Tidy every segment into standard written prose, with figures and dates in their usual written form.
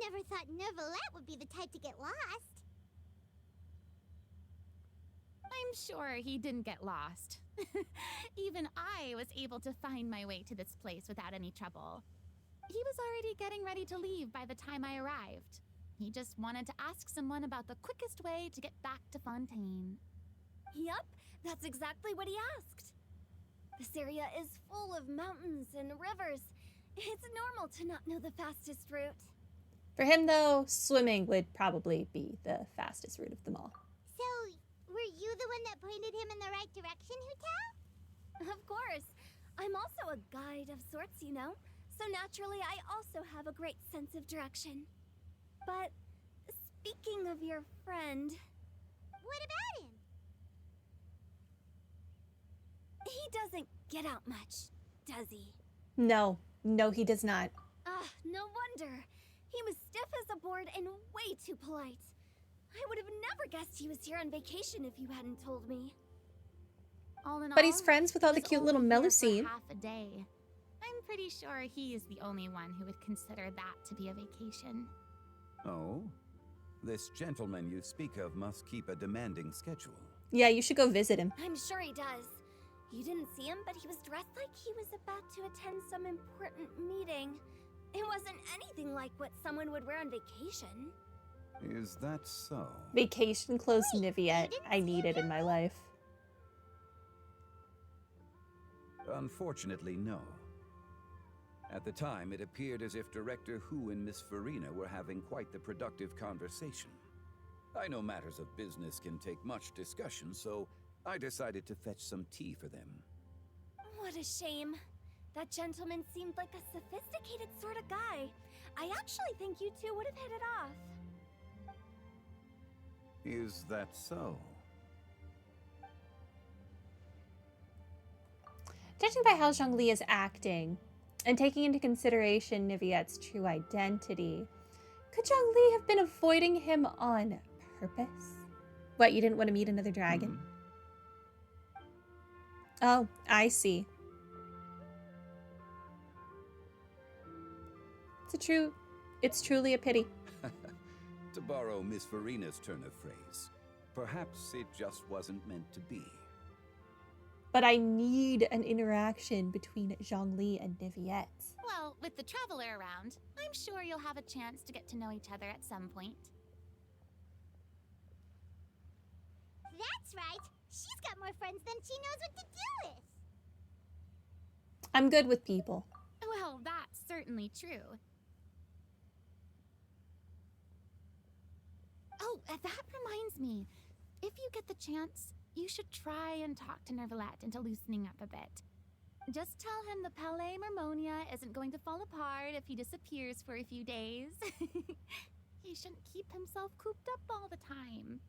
never thought Neuvillette would be the type to get lost. I'm sure he didn't get lost. Even I was able to find my way to this place without any trouble. He was already getting ready to leave by the time I arrived. He just wanted to ask someone about the quickest way to get back to Fontaine. Yup, that's exactly what he asked. This area is full of mountains and rivers. It's normal to not know the fastest route. For him, though, swimming would probably be the fastest route of them all. So, were you the one that pointed him in the right direction, Hu Tao? Of course. I'm also a guide of sorts, you know. So naturally, I also have a great sense of direction. But speaking of your friend... What about him? He doesn't get out much, does he? No, he does not. No wonder. He was stiff as a board and way too polite. I would have never guessed he was here on vacation if you hadn't told me. All in But all, he's friends with all the he's cute only little here for Melusine. half a day. I'm pretty sure he is the only one who would consider that to be a vacation. Oh? This gentleman you speak of must keep a demanding schedule. Yeah, you should go visit him. I'm sure he does. You didn't see him, but he was dressed like he was about to attend some important meeting. It wasn't anything like what someone would wear on vacation. Is that so? Vacation clothes Wait, Neuvillette. you didn't I see need it in my life. Unfortunately, no. At the time, it appeared as if Director Hu and Miss Farina were having quite the productive conversation. I know matters of business can take much discussion, so I decided to fetch some tea for them. What a shame. That gentleman seemed like a sophisticated sort of guy. I actually think you two would have hit it off. Is that so? Judging by how Zhongli is acting, and taking into consideration Neuvillette's true identity, could Zhongli have been avoiding him on purpose? What, you didn't want to meet another dragon? Oh, I see. It's truly a pity. To borrow Miss Farina's turn of phrase, perhaps it just wasn't meant to be. But I need an interaction between Zhongli and Neuvillette. Well, with the traveler around, I'm sure you'll have a chance to get to know each other at some point. That's right. She's got more friends than she knows what to do with. I'm good with people. Well, that's certainly true. Oh, that reminds me. If you get the chance, you should try and talk to Neuvillette into loosening up a bit. Just tell him the Palais Mermonia isn't going to fall apart if he disappears for a few days. He shouldn't keep himself cooped up all the time.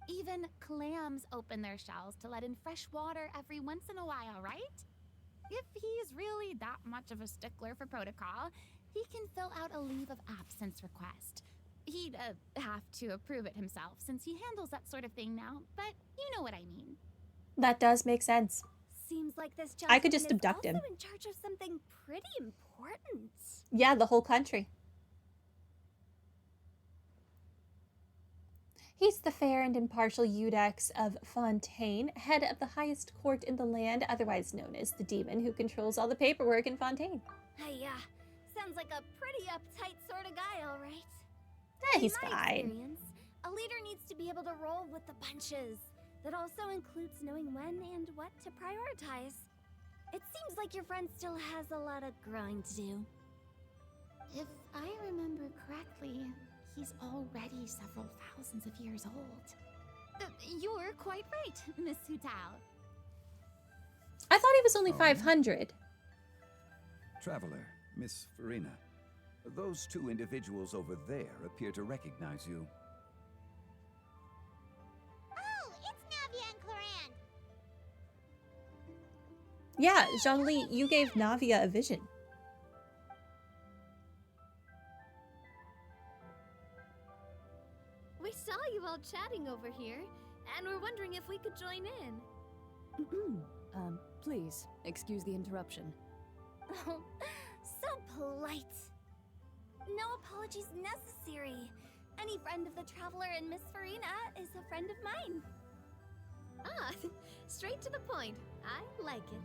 Even clams open their shells to let in fresh water every once in a while, right? If he's really that much of a stickler for protocol, he can fill out a leave of absence request. He'd have to approve it himself since he handles that sort of thing now, but you know what I mean. That does make sense. Seems like this I could gentleman just is abduct also him. in charge of something pretty important. Yeah, the whole country. He's the fair and impartial Eudex of Fontaine, head of the highest court in the land, otherwise known as the demon who controls all the paperwork in Fontaine. Hey, sounds like a pretty uptight sort of guy, all right. He's In my fine. experience, a leader needs to be able to roll with the punches. That also includes knowing when and what to prioritize. It seems like your friend still has a lot of growing to do. If I remember correctly, he's already several thousands of years old. You're quite right, Miss Hu Tao. I thought he was only Oh. 500. Traveler, Miss Farina, those two individuals over there appear to recognize you. Oh, it's Navia and Cloran. Yeah, Zhongli, you gave Navia a vision. We saw you all chatting over here, and we're wondering if we could join in. Please, excuse the interruption. Oh, so polite. No apologies necessary. Any friend of the traveler and Miss Farina is a friend of mine. Ah, straight to the point. I like it.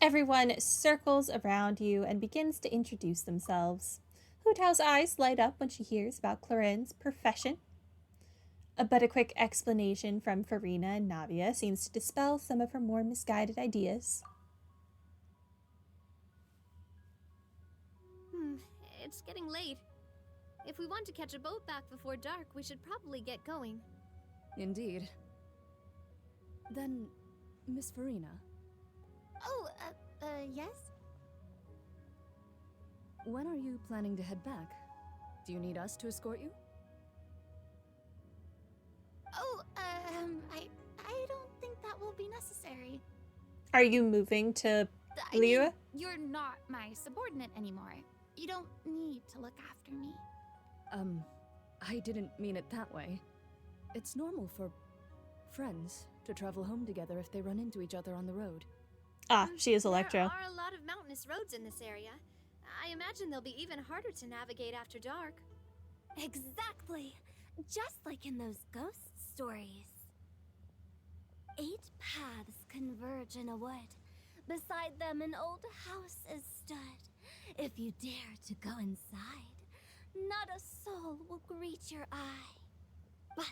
Everyone circles around you and begins to introduce themselves. Hu Tao's eyes light up when she hears about Clorin's profession. But a quick explanation from Farina and Navia seems to dispel some of her more misguided ideas. It's getting late. If we want to catch a boat back before dark, we should probably get going. Indeed. Then, Miss Farina, Oh, yes? when are you planning to head back? Do you need us to escort you? Oh, I don't think that will be necessary. Are you moving to I mean, Liyue? you're not my subordinate anymore. You don't need to look after me. I didn't mean it that way. It's normal for friends to travel home together if they run into each other on the road. Ah, she is Electro. There are a lot of mountainous roads in this area. I imagine they'll be even harder to navigate after dark. Exactly. Just like in those ghost stories. 8 paths converge in a wood. Beside them an old house is stood. If you dare to go inside, not a soul will greet your eye. But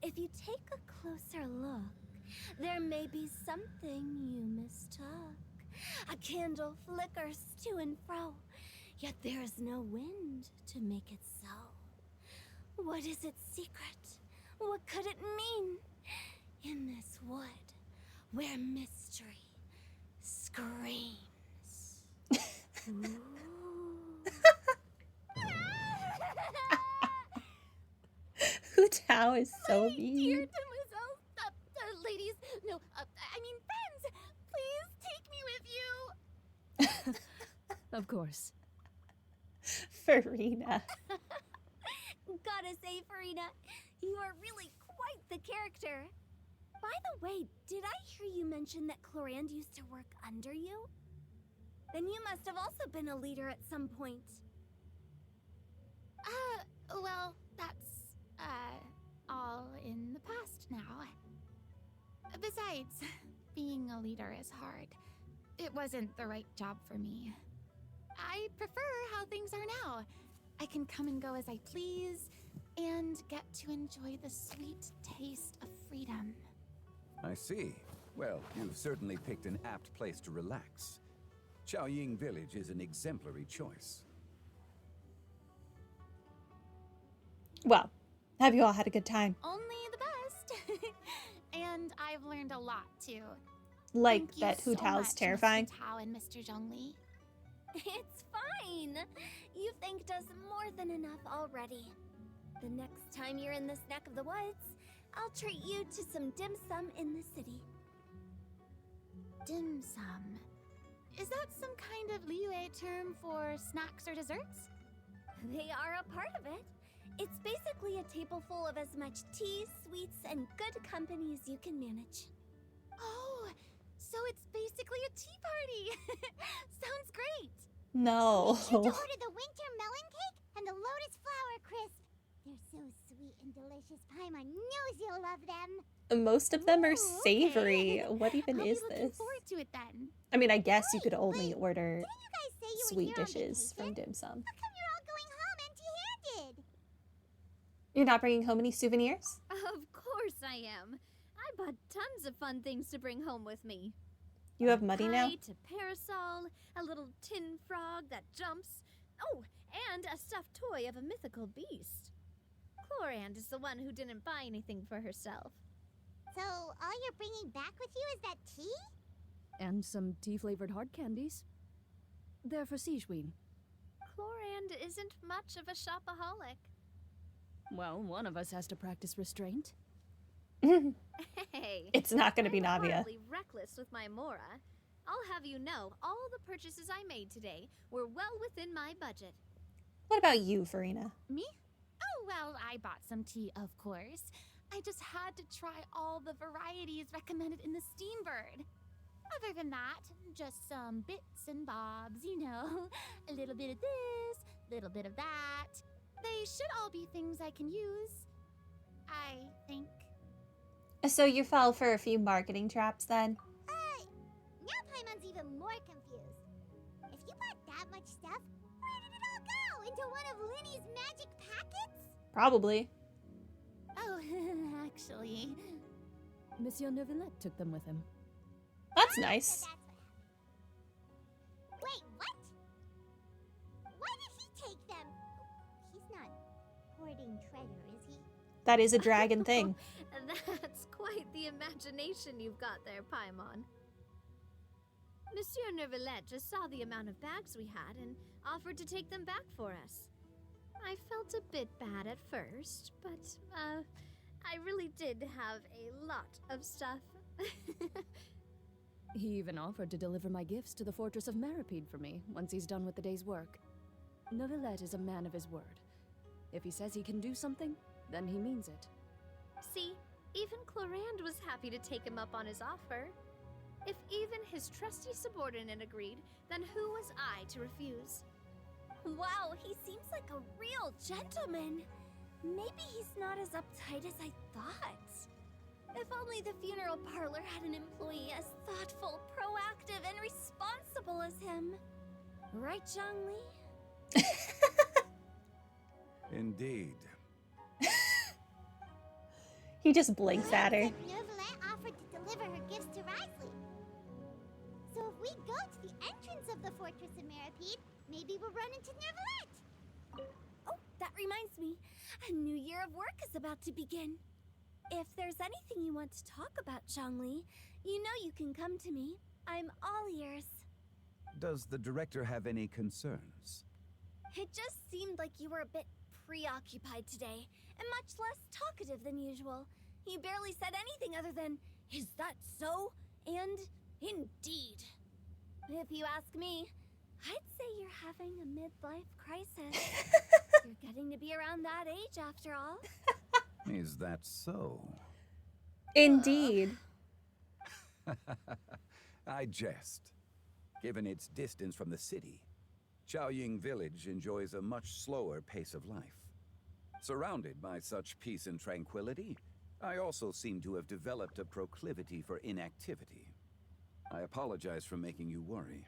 if you take a closer look, there may be something you mistook. A candle flickers to and fro, yet there is no wind to make it so. What is its secret? What could it mean? In this wood, where mystery screams. Ooh. Hu Tao is so My mean. dear demoiselles, ladies, no, I mean friends, please take me with you. Of course. Farina. Gotta say, Farina, you are really quite the character. By the way, did I hear you mention that Clorand used to work under you? Then you must have also been a leader at some point. Well, that's, all in the past now. Besides, being a leader is hard. It wasn't the right job for me. I prefer how things are now. I can come and go as I please, and get to enjoy the sweet taste of freedom. I see. Well, you've certainly picked an apt place to relax. Chaoying Village is an exemplary choice. Well, have you all had a good time? Only the best. And I've learned a lot, too. Like Thank you that Hu so Tao's much, terrifying? Mr. Tao and Mr. Zhongli. It's fine. You've thanked us more than enough already. The next time you're in this neck of the woods, I'll treat you to some dim sum in the city. Dim sum. Is that some kind of Liyue term for snacks or desserts? They are a part of it. It's basically a table full of as much tea, sweets, and good company as you can manage. Oh, so it's basically a tea party. Sounds great. No. You to order the winter melon cake and the lotus flower crisp. They're so sweet and delicious. Paimon knows you'll love them. Most of them are Ooh, savory. okay. What even I'll is be looking this? forward to it then. I mean, I guess you could only wait, order Didn't you guys say you were sweet here on dishes from vacation? dim sum. How come you're all going home empty-handed? You're not bringing home any souvenirs? Of course I am. I bought tons of fun things to bring home with me. You have Muddy now? Kite, a parasol, a little tin frog that jumps. Oh, and a stuffed toy of a mythical beast. Clorand is the one who didn't buy anything for herself. So, all you're bringing back with you is that tea? And some tea-flavored hard candies. They're for Sigewin. Clorand isn't much of a shopaholic. Well, one of us has to practice restraint. Hey, It's not going to be I'm Navia. hardly reckless with my Mora. I'll have you know, all the purchases I made today were well within my budget. What about you, Farina? Me? Oh, well, I bought some tea, of course. I just had to try all the varieties recommended in the Steambird. Other than that, just some bits and bobs, you know. A little bit of this, little bit of that. They should all be things I can use, I think. So you fell for a few marketing traps then? Now Paimon's even more confused. If you bought that much stuff, where did it all go? Into one of Linny's magic packets? Probably. Oh, actually. Monsieur Neuvillette took them with him. That's nice. That's what happened. Wait, what? Why did he take them? He's not hoarding treasure, is he? That is a dragon thing. That's quite the imagination you've got there, Paimon. Monsieur Neuvillette just saw the amount of bags we had and offered to take them back for us. I felt a bit bad at first, but, I really did have a lot of stuff. He even offered to deliver my gifts to the fortress of Maripede for me once he's done with the day's work. Neuvillette is a man of his word. If he says he can do something, then he means it. See, even Clorand was happy to take him up on his offer. If even his trusty subordinate agreed, then who was I to refuse? Wow, he seems like a real gentleman. Maybe he's not as uptight as I thought. If only the funeral parlor had an employee as thoughtful, proactive, and responsible as him. Right, Zhongli? Indeed. He just blinks at her. Neuvillette offered to deliver her gifts to Risley. So if we go to the entrance of the Fortress of Maripede, maybe we'll run into Neuvillette. Oh, that reminds me. A new year of work is about to begin. If there's anything you want to talk about, Zhongli, you know you can come to me. I'm all ears. Does the director have any concerns? It just seemed like you were a bit preoccupied today, and much less talkative than usual. You barely said anything other than, "Is that so?" and "Indeed." If you ask me, I'd say you're having a midlife crisis. You're getting to be around that age after all. Is that so? Indeed. I jest. Given its distance from the city, Chaoying Village enjoys a much slower pace of life. Surrounded by such peace and tranquility, I also seem to have developed a proclivity for inactivity. I apologize for making you worry.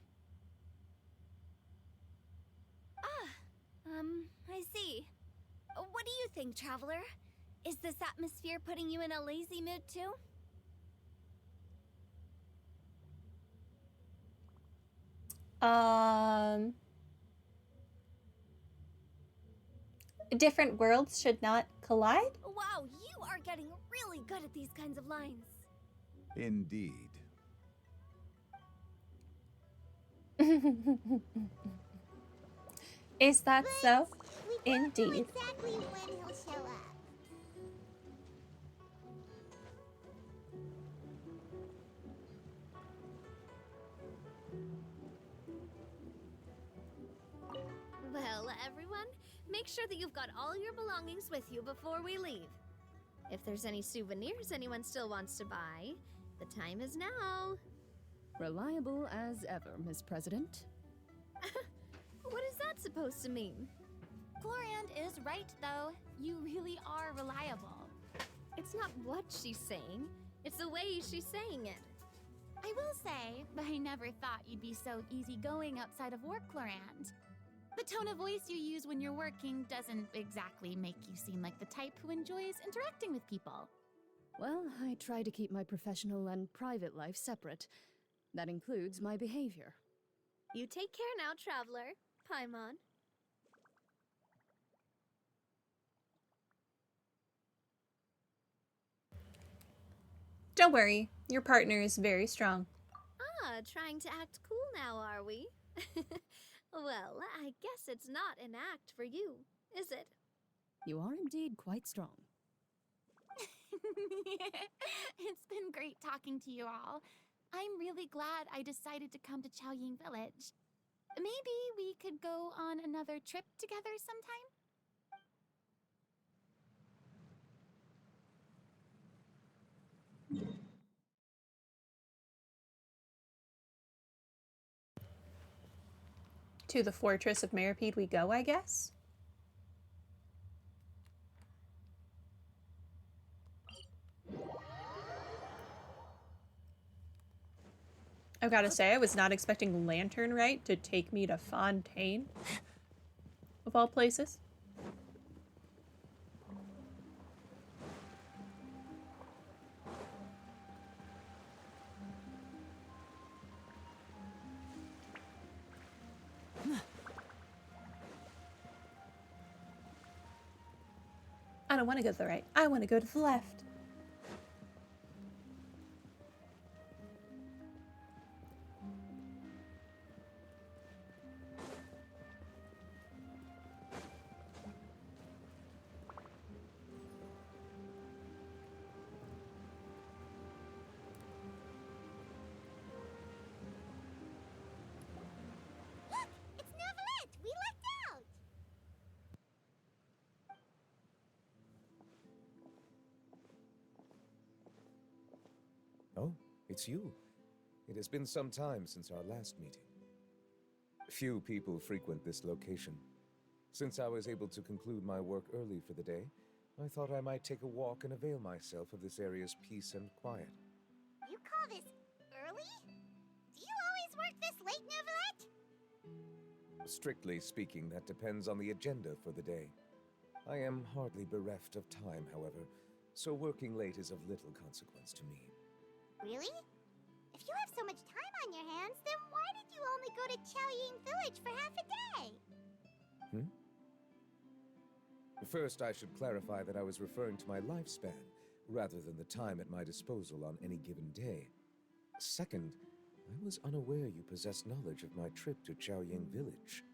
I see. What do you think, Traveler? Is this atmosphere putting you in a lazy mood too? Different worlds should not collide? Wow, you are getting really good at these kinds of lines. Indeed. Is that so? We don't know Indeed. exactly when he'll show up. Well, everyone, make sure that you've got all your belongings with you before we leave. If there's any souvenirs anyone still wants to buy, the time is now. Reliable as ever, Miss President. What is that supposed to mean? Clorand is right, though. You really are reliable. It's not what she's saying, it's the way she's saying it. I will say, I never thought you'd be so easygoing outside of work, Clorand. The tone of voice you use when you're working doesn't exactly make you seem like the type who enjoys interacting with people. Well, I try to keep my professional and private life separate. That includes my behavior. You take care now, Traveler. Paimon. Don't worry, your partner is very strong. Ah, trying to act cool now, are we? Well, I guess it's not an act for you, is it? You are indeed quite strong. It's been great talking to you all. I'm really glad I decided to come to Chaoying Village. Maybe we could go on another trip together sometime? To the Fortress of Meripede we go, I guess. I've got to say, I was not expecting Lantern Rite to take me to Fontaine, of all places. I don't want to go to the right. I want to go to the left. Look! It's Neuvillette! We lucked out! Oh, it's you. It has been some time since our last meeting. Few people frequent this location. Since I was able to conclude my work early for the day, I thought I might take a walk and avail myself of this area's peace and quiet. You call this early? Do you always work this late, Neuvillette? Strictly speaking, that depends on the agenda for the day. I am hardly bereft of time, however, so working late is of little consequence to me. Really? If you have so much time on your hands, then why did you only go to Chaoying Village for half a day? First, I should clarify that I was referring to my lifespan, rather than the time at my disposal on any given day. Second, I was unaware you possessed knowledge of my trip to Chaoying Village.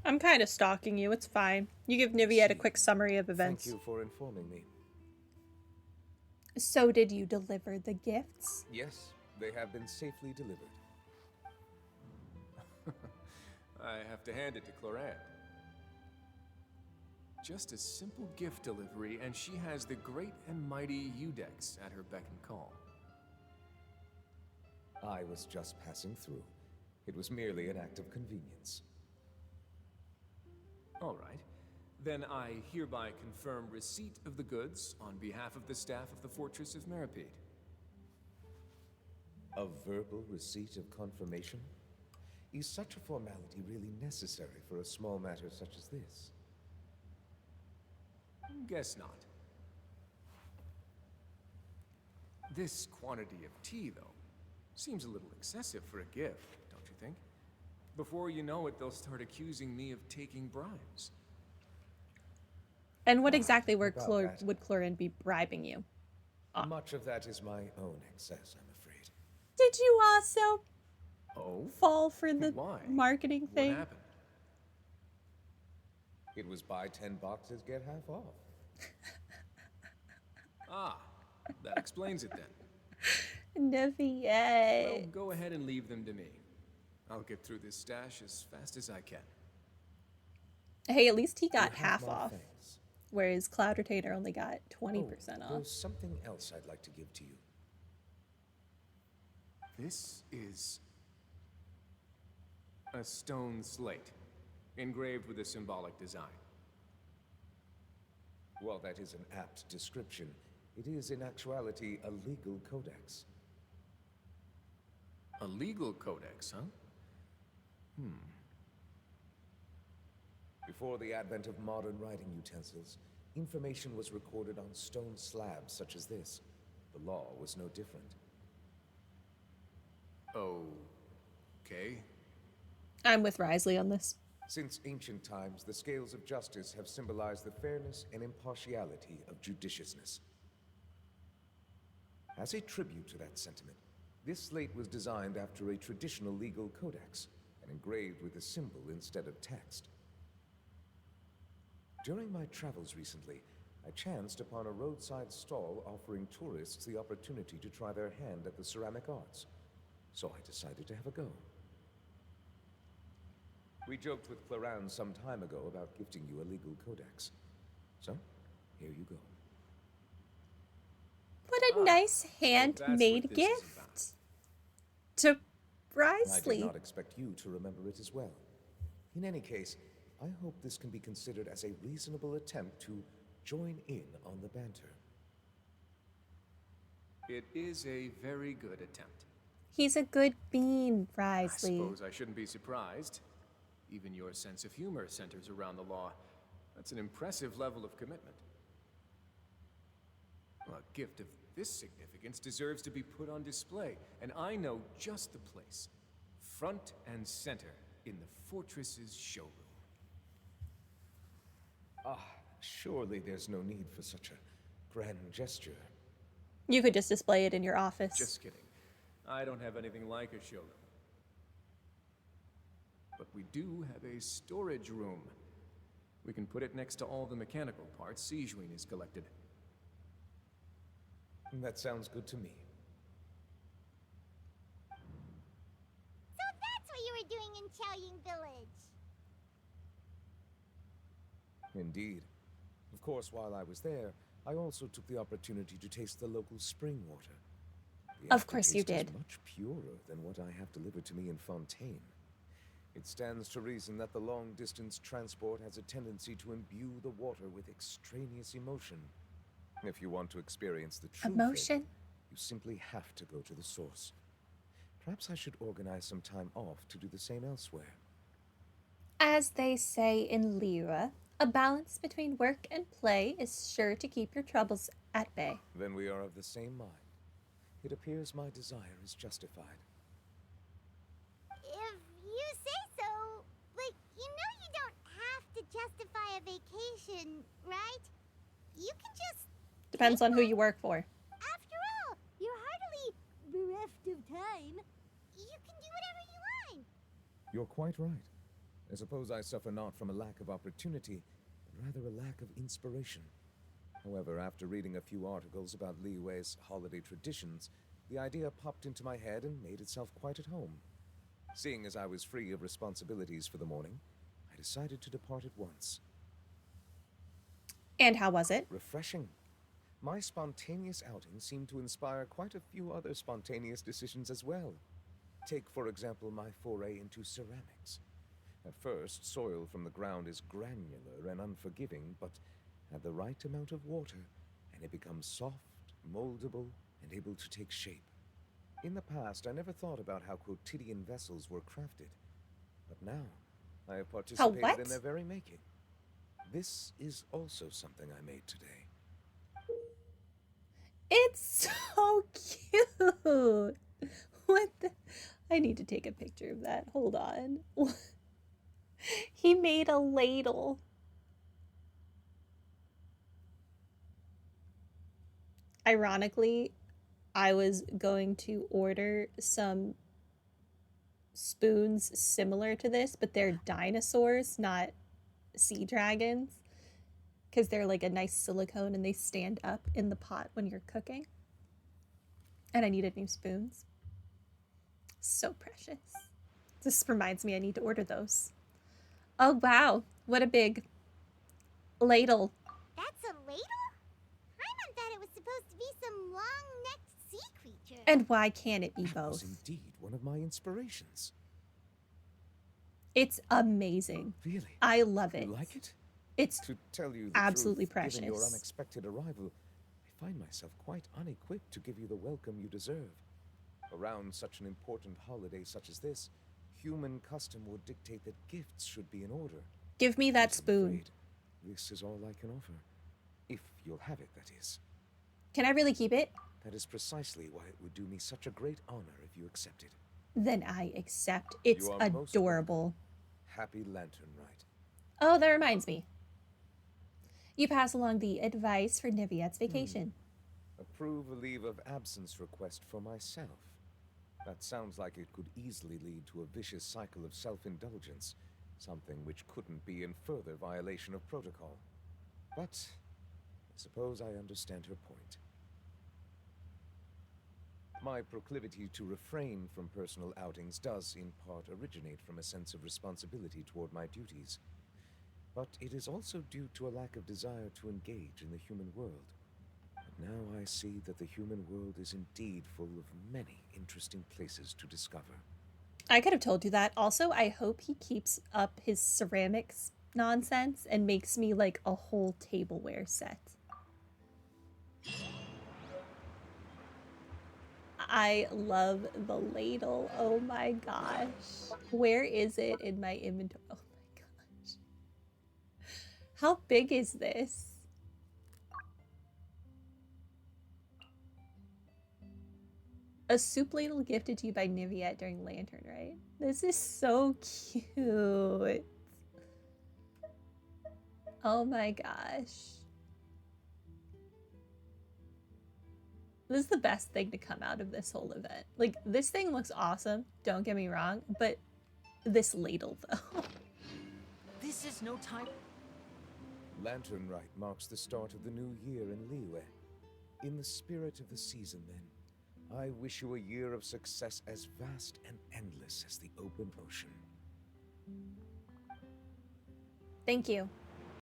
I'm kind of stalking you. It's fine. You give Neuvillette a quick summary of events. Thank you for informing me. So did you deliver the gifts? Yes, they have been safely delivered. I have to hand it to Clorant. Just a simple gift delivery, and she has the great and mighty Udex at her beck and call. I was just passing through. It was merely an act of convenience. All right. Then I hereby confirm receipt of the goods on behalf of the staff of the Fortress of Meripede. A verbal receipt of confirmation? Is such a formality really necessary for a small matter such as this? Guess not. This quantity of tea, though, seems a little excessive for a gift, don't you think? Before you know it, they'll start accusing me of taking bribes. And what exactly would About that. Clorant be bribing you? Much of that is my own excess, I'm afraid. Did you also Oh? fall for the Why? marketing thing? What happened? It was buy 10 boxes, get half off. Ah, that explains it then. Neuvillette. Well, go ahead and leave them to me. I'll get through this stash as fast as I can. Hey, at least he You got have half my off, thanks. whereas Cloud Retainer only got 20% off. There's something else I'd like to give to you. This is a stone slate, engraved with a symbolic design. While that is an apt description, it is in actuality a legal codex. A legal codex, huh? Before the advent of modern writing utensils, information was recorded on stone slabs such as this. The law was no different. Okay. I'm with Risley on this. Since ancient times, the scales of justice have symbolized the fairness and impartiality of judiciousness. As a tribute to that sentiment, this slate was designed after a traditional legal codex and engraved with a symbol instead of text. During my travels recently, I chanced upon a roadside stall offering tourists the opportunity to try their hand at the ceramic arts, so I decided to have a go. We joked with Clorant some time ago about gifting you a legal codex. So, here you go. What a nice that's handmade what this is gift to I did Risley. not expect you to remember it as well. In any case, I hope this can be considered as a reasonable attempt to join in on the banter. It is a very good attempt. He's a good bean, I Risley. suppose I shouldn't be surprised. Even your sense of humor centers around the law. That's an impressive level of commitment. A gift of this significance deserves to be put on display, and I know just the place. Front and center in the fortress's showroom. Surely there's no need for such a grand gesture. You could just display it in your office. Just kidding. I don't have anything like a showroom. But we do have a storage room. We can put it next to all the mechanical parts Sijuin has collected. That sounds good to me. So that's what you were doing in Chaoying Village. Indeed. Of course, while I was there, I also took the opportunity to taste the local spring water. The Of course you aftertaste did. is much purer than what I have delivered to me in Fontaine. It stands to reason that the long-distance transport has a tendency to imbue the water with extraneous emotion. If you want to experience the true Emotion? flavor, you simply have to go to the source. Perhaps I should organize some time off to do the same elsewhere. As they say in Lyra, a balance between work and play is sure to keep your troubles at bay. Then we are of the same mind. It appears my desire is justified. If you say so, but you know you don't have to justify a vacation, right? You can just... Depends on who you work for. After all, you're heartily bereft of time. You can do whatever you want. You're quite right. I suppose I suffer not from a lack of opportunity, but rather a lack of inspiration. However, after reading a few articles about Li Wei's holiday traditions, the idea popped into my head and made itself quite at home. Seeing as I was free of responsibilities for the morning, I decided to depart at once. And how was it? Refreshing. My spontaneous outing seemed to inspire quite a few other spontaneous decisions as well. Take, for example, my foray into ceramics. At first, soil from the ground is granular and unforgiving, but add the right amount of water, and it becomes soft, moldable, and able to take shape. In the past, I never thought about how quotidian vessels were crafted. But now, I have participated what? in their very making. This is also something I made today. It's so cute. What the? I need to take a picture of that. Hold on. He made a ladle. Ironically, I was going to order some spoons similar to this, but they're dinosaurs, not sea dragons, because they're like a nice silicone and they stand up in the pot when you're cooking. And I needed new spoons. So precious. This reminds me I need to order those. Oh wow, what a big ladle. That's a ladle? Paimon thought it was supposed to be some long-necked sea creature. And why can't it be That was both? indeed one of my inspirations. It's amazing. Really? I love it. You like it? It's To tell you the absolutely truth, given your precious. unexpected arrival, I find myself quite unequipped to give you the welcome you deserve. Around such an important holiday such as this, human custom would dictate that gifts should be in order. Give me that But I'm spoon. afraid this is all I can offer. If you'll have it, that is. Can I really keep it? That is precisely why it would do me such a great honor if you accept it. Then I accept. It's You are most adorable. Happy Lantern Rite. Oh, that reminds me. You pass along the advice for Neuvillette's vacation. Approve a leave of absence request for myself. That sounds like it could easily lead to a vicious cycle of self-indulgence, something which couldn't be in further violation of protocol. But I suppose I understand her point. My proclivity to refrain from personal outings does, in part, originate from a sense of responsibility toward my duties. But it is also due to a lack of desire to engage in the human world. But now I see that the human world is indeed full of many interesting places to discover. I could have told you that. Also, I hope he keeps up his ceramics nonsense and makes me like a whole tableware set. I love the ladle. Oh my gosh. Where is it in my inventory? Oh my gosh. How big is this? A soup ladle gifted to you by Neuvillette during Lantern, right? This is so cute. Oh my gosh. This is the best thing to come out of this whole event. Like, this thing looks awesome, don't get me wrong, but this ladle, though. This is no time. Lantern Rite marks the start of the new year in Liyue. In the spirit of the season, then, I wish you a year of success as vast and endless as the open ocean. Thank you.